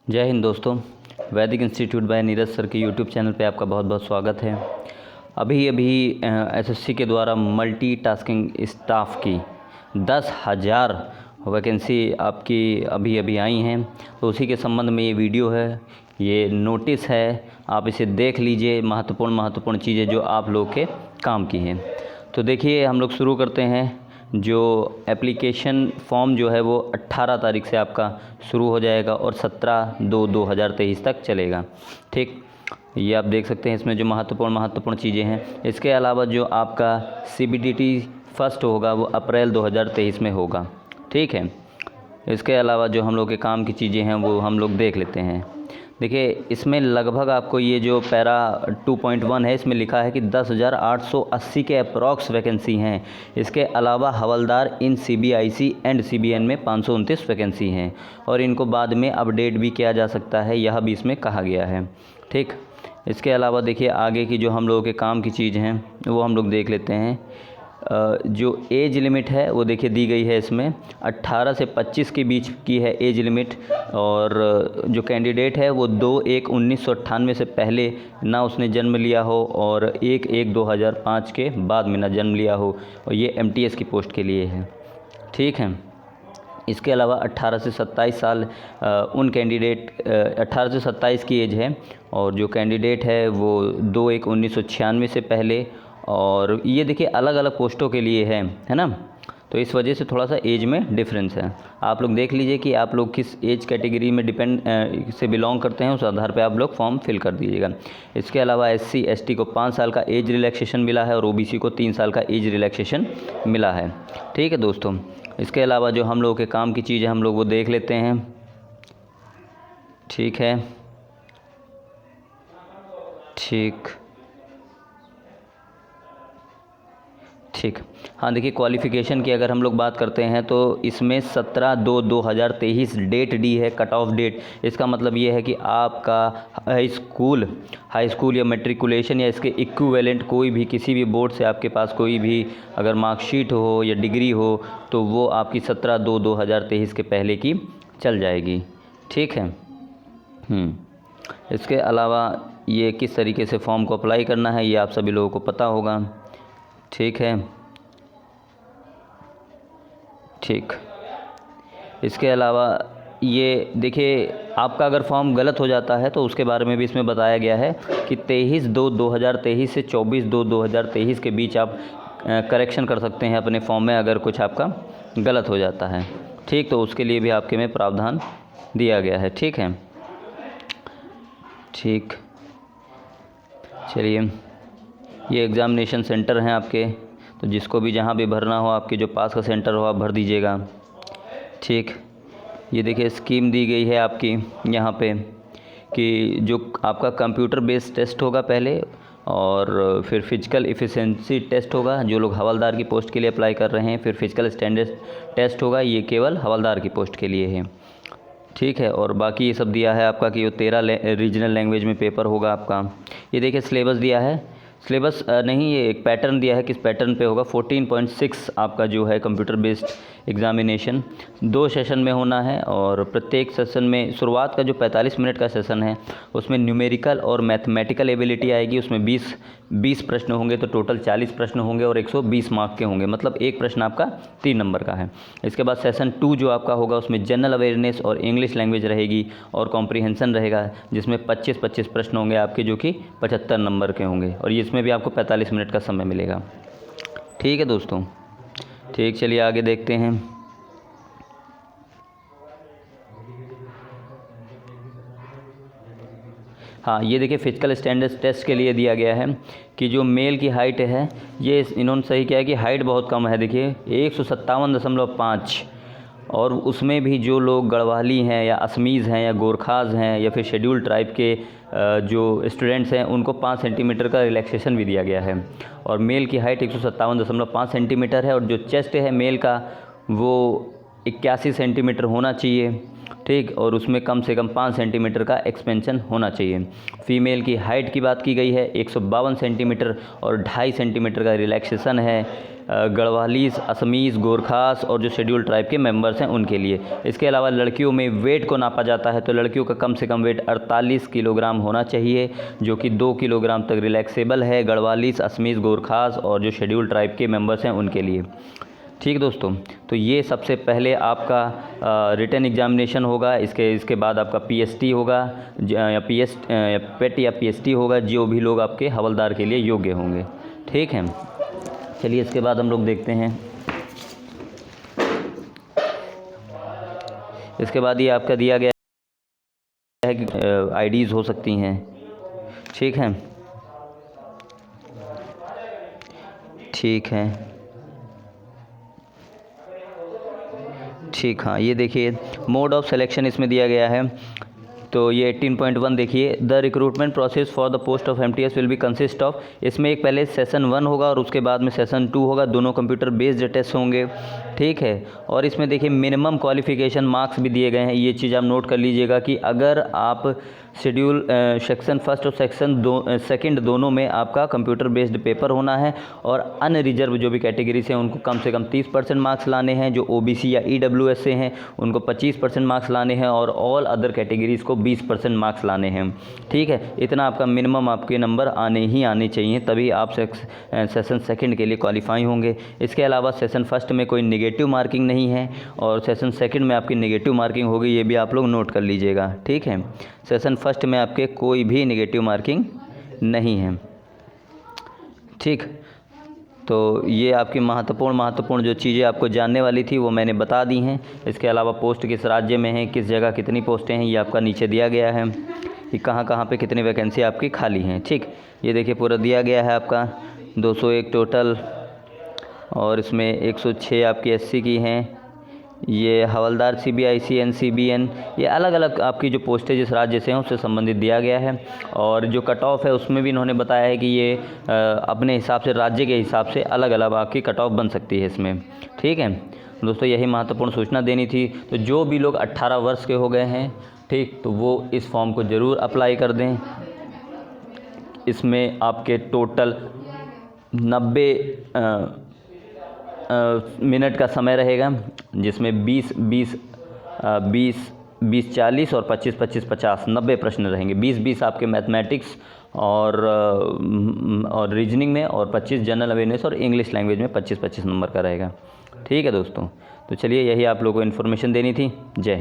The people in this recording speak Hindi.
जय हिंद दोस्तों। वैदिक इंस्टीट्यूट बाय नीरज सर के यूट्यूब चैनल पे आपका बहुत बहुत स्वागत है। अभी एसएससी के द्वारा मल्टीटास्किंग स्टाफ की 10,000 वैकेंसी आपकी अभी आई हैं, तो उसी के संबंध में ये वीडियो है, ये नोटिस है, आप इसे देख लीजिए। महत्वपूर्ण चीज़ें जो आप लोग के काम की हैं। तो देखिए, हम लोग शुरू करते हैं। जो एप्लीकेशन फॉर्म जो है वो 18 तारीख से आपका शुरू हो जाएगा और 17/2/2023 तक चलेगा। ठीक, ये आप देख सकते हैं। इसमें जो महत्वपूर्ण चीज़ें हैं, इसके अलावा जो आपका CBDT फर्स्ट होगा वो अप्रैल 2023 में होगा। ठीक है, इसके अलावा जो हम लोग के काम की चीज़ें हैं वो हम लोग देख लेते हैं। देखिए, इसमें लगभग आपको ये जो पैरा 2.1 है, इसमें लिखा है कि 10,880 के अप्रॉक्स वैकेंसी हैं। इसके अलावा हवलदार इन CBIC एंड CBN में 529 वैकेंसी हैं और इनको बाद में अपडेट भी किया जा सकता है, यह भी इसमें कहा गया है। ठीक, इसके अलावा देखिए आगे की जो हम लोगों के काम की चीज़ हैं वो हम लोग देख लेते हैं। जो एज लिमिट है वो देखिए दी गई है, इसमें 18 से 25 के बीच की है एज लिमिट। और जो कैंडिडेट है वो 2/1/1998 से पहले ना उसने जन्म लिया हो और 1/1/2005 के बाद में ना जन्म लिया हो, और ये MTS की पोस्ट के लिए है। ठीक है, इसके अलावा 18 से 27 साल उन कैंडिडेट 18 से 27 की एज है, और जो कैंडिडेट है वो 2/1/1996 से पहले। और ये देखिए अलग अलग पोस्टों के लिए है ना, तो इस वजह से थोड़ा सा एज में डिफरेंस है। आप लोग देख लीजिए कि आप लोग किस एज कैटेगरी में से बिलोंग करते हैं, उस आधार पे आप लोग फॉर्म फिल कर दीजिएगा। इसके अलावा SC ST को 5 साल का एज रिलैक्सेशन मिला है और OBC को 3 साल का एज रिलैक्सेशन मिला है। ठीक है दोस्तों, इसके अलावा जो हम लोगों के काम की चीज़ है हम लोग वो देख लेते हैं। ठीक है, ठीक। हाँ, देखिए क्वालिफ़िकेशन की अगर हम लोग बात करते हैं तो इसमें 17/2/2023 डेट डी है, कट ऑफ डेट। इसका मतलब ये है कि आपका हाई स्कूल या मैट्रिकुलेशन या इसके इक्विवेलेंट कोई भी किसी भी बोर्ड से आपके पास कोई भी अगर मार्कशीट हो या डिग्री हो तो वो आपकी 17/2/2023 के पहले की चल जाएगी। ठीक है। इसके अलावा ये किस तरीके से फॉर्म को अप्लाई करना है ये आप सभी लोगों को पता होगा। ठीक है, ठीक। इसके अलावा ये देखिए, आपका अगर फॉर्म गलत हो जाता है तो उसके बारे में भी इसमें बताया गया है कि 23/2/2023 से 24/2/2023 के बीच आप करेक्शन कर सकते हैं अपने फॉर्म में, अगर कुछ आपका गलत हो जाता है। ठीक, तो उसके लिए भी आपके में प्रावधान दिया गया है। ठीक है, ठीक। चलिए, ये एग्ज़ामिनेशन सेंटर हैं आपके, तो जिसको भी जहाँ भी भरना हो, आपके जो पास का सेंटर हो आप भर दीजिएगा। ठीक, ये देखिए स्कीम दी गई है आपकी यहाँ पे कि जो आपका कंप्यूटर बेस्ड टेस्ट होगा पहले, और फिर फिजिकल एफिशिएंसी टेस्ट होगा जो लोग हवलदार की पोस्ट के लिए अप्लाई कर रहे हैं, फिर फिजिकल स्टैंडर्ड टेस्ट होगा, ये केवल हवलदार की पोस्ट के लिए है। ठीक है, और बाकी ये सब दिया है आपका कि वो 13 रीजनल लैंग्वेज में पेपर होगा आपका। ये देखिए सिलेबस दिया है, सिलेबस नहीं, ये एक पैटर्न दिया है, किस पैटर्न पे होगा। 14.6 आपका जो है कंप्यूटर बेस्ड एग्ज़ामिनेशन 2 सेशन में होना है, और प्रत्येक सेशन में शुरुआत का जो 45 मिनट का सेशन है उसमें न्यूमेरिकल और मैथमेटिकल एबिलिटी आएगी। उसमें 20 प्रश्न होंगे, तो टोटल 40 प्रश्न होंगे और 120 मार्क के होंगे, मतलब एक प्रश्न आपका 3 नंबर का है। इसके बाद सेशन 2 जो आपका होगा उसमें जनरल अवेयरनेस और इंग्लिश लैंग्वेज रहेगी और कॉम्प्रीहेंशन रहेगा, जिसमें 25 प्रश्न होंगे आपके जो कि 75 नंबर के होंगे, और इसमें भी आपको 45 मिनट का समय मिलेगा। ठीक है दोस्तों, ठीक। चलिए आगे देखते हैं। हाँ, ये देखिए फिजिकल स्टैंडर्ड टेस्ट के लिए दिया गया है कि जो मेल की हाइट है, ये इन्होंने सही किया है कि हाइट बहुत कम है। देखिए 157.5, और उसमें भी जो लोग गढ़वाली हैं या असमीज़ हैं या गोरखाज हैं या फिर शेड्यूल ट्राइब के जो स्टूडेंट्स हैं उनको 5 सेंटीमीटर का रिलैक्सेशन भी दिया गया है। और मेल की हाइट 157.5 सेंटीमीटर है, और जो चेस्ट है मेल का वो 81 सेंटीमीटर होना चाहिए। ठीक, और उसमें कम से कम 5 सेंटीमीटर का एक्सपेंशन होना चाहिए। फ़ीमेल की हाइट की बात की गई है 152 सेंटीमीटर और 2.5 सेंटीमीटर का रिलैक्सेशन है। गढ़वालीस, असमीज, गोरखास और जो शेड्यूल ट्राइब के मेंबर्स हैं उनके लिए। इसके अलावा लड़कियों में वेट को नापा जाता है, तो लड़कियों का कम से कम वेट 48 किलोग्राम होना चाहिए, जो कि 2 किलोग्राम तक रिलैक्सेबल है गढ़वालीस, असमीज, गोरखास और जो शेड्यूल ट्राइब के मेंबर्स हैं उनके लिए। ठीक दोस्तों, तो ये सबसे पहले आपका रिटन एग्जामिनेशन होगा। इसके बाद आपका पीएसटी होगा या पेट या पीएसटी होगा, जो भी लोग आपके हवलदार के लिए योग्य होंगे। ठीक है, चलिए इसके बाद हम लोग देखते हैं। इसके बाद ये आपका दिया गया है कि आईडीज़ हो सकती हैं। ठीक है, ठीक है, ठीक। हाँ, ये देखिए मोड ऑफ सिलेक्शन इसमें दिया गया है। तो ये 18.1 देखिए, the recruitment process for the post of MTS will be consist of. इसमें एक पहले सेशन 1 होगा और उसके बाद में सेशन 2 होगा, दोनों कंप्यूटर बेस्ड टेस्ट होंगे। ठीक है, और इसमें देखिए मिनिमम क्वालिफ़िकेशन मार्क्स भी दिए गए हैं। ये चीज़ आप नोट कर लीजिएगा कि अगर आप शेड्यूल सेक्शन फर्स्ट और सेक्शन सेकंड दोनों में आपका कंप्यूटर बेस्ड पेपर होना है, और अनरिजर्व जो भी कैटेगरी से उनको कम से कम 30% मार्क्स लाने हैं, जो ओबीसी या ईडब्ल्यूएस से हैं उनको 25% मार्क्स लाने हैं, और ऑल अदर कैटेगरीज़ को 20% मार्क्स लाने हैं। ठीक है, इतना आपका मिनिमम आपके नंबर आने चाहिए, तभी आप सेशन सेकंड के लिए क्वालिफाई होंगे। इसके अलावा सेशन फर्स्ट में कोई नेगेटिव मार्किंग नहीं है, और सेशन सेकंड में आपकी नेगेटिव मार्किंग होगी, ये भी आप लोग नोट कर लीजिएगा। ठीक है, सेशन फर्स्ट में आपके कोई भी नेगेटिव मार्किंग नहीं है। ठीक, तो ये आपकी महत्वपूर्ण जो चीज़ें आपको जानने वाली थी वो मैंने बता दी हैं। इसके अलावा पोस्ट किस राज्य में है, किस जगह कितनी पोस्टें हैं, ये आपका नीचे दिया गया है कि कहाँ पे कितनी वैकेंसी आपकी खाली हैं। ठीक, ये देखिए पूरा दिया गया है आपका 201 टोटल, और इसमें 106 आपकी एससी की हैं। ये हवलदार सीबीआईसी, एनसीबीएन, ये अलग अलग आपकी जो पोस्टें जिस राज्य से हैं उससे संबंधित दिया गया है। और जो कट ऑफ है उसमें भी इन्होंने बताया है कि ये अपने हिसाब से, राज्य के हिसाब से अलग अलग आपकी कट ऑफ बन सकती है इसमें। ठीक है दोस्तों, यही महत्वपूर्ण सूचना देनी थी। तो जो भी लोग 18 वर्ष के हो गए हैं, ठीक, तो वो इस फॉर्म को ज़रूर अप्लाई कर दें। इसमें आपके टोटल 90 मिनट का समय रहेगा, जिसमें 20 40 और 25 50 90 प्रश्न रहेंगे। 20 आपके मैथमेटिक्स और रीजनिंग में, और 25 जनरल अवेयरनेस और इंग्लिश लैंग्वेज में 25 नंबर का रहेगा। ठीक है दोस्तों, तो चलिए यही आप लोगों को इन्फॉर्मेशन देनी थी। जय हिंद।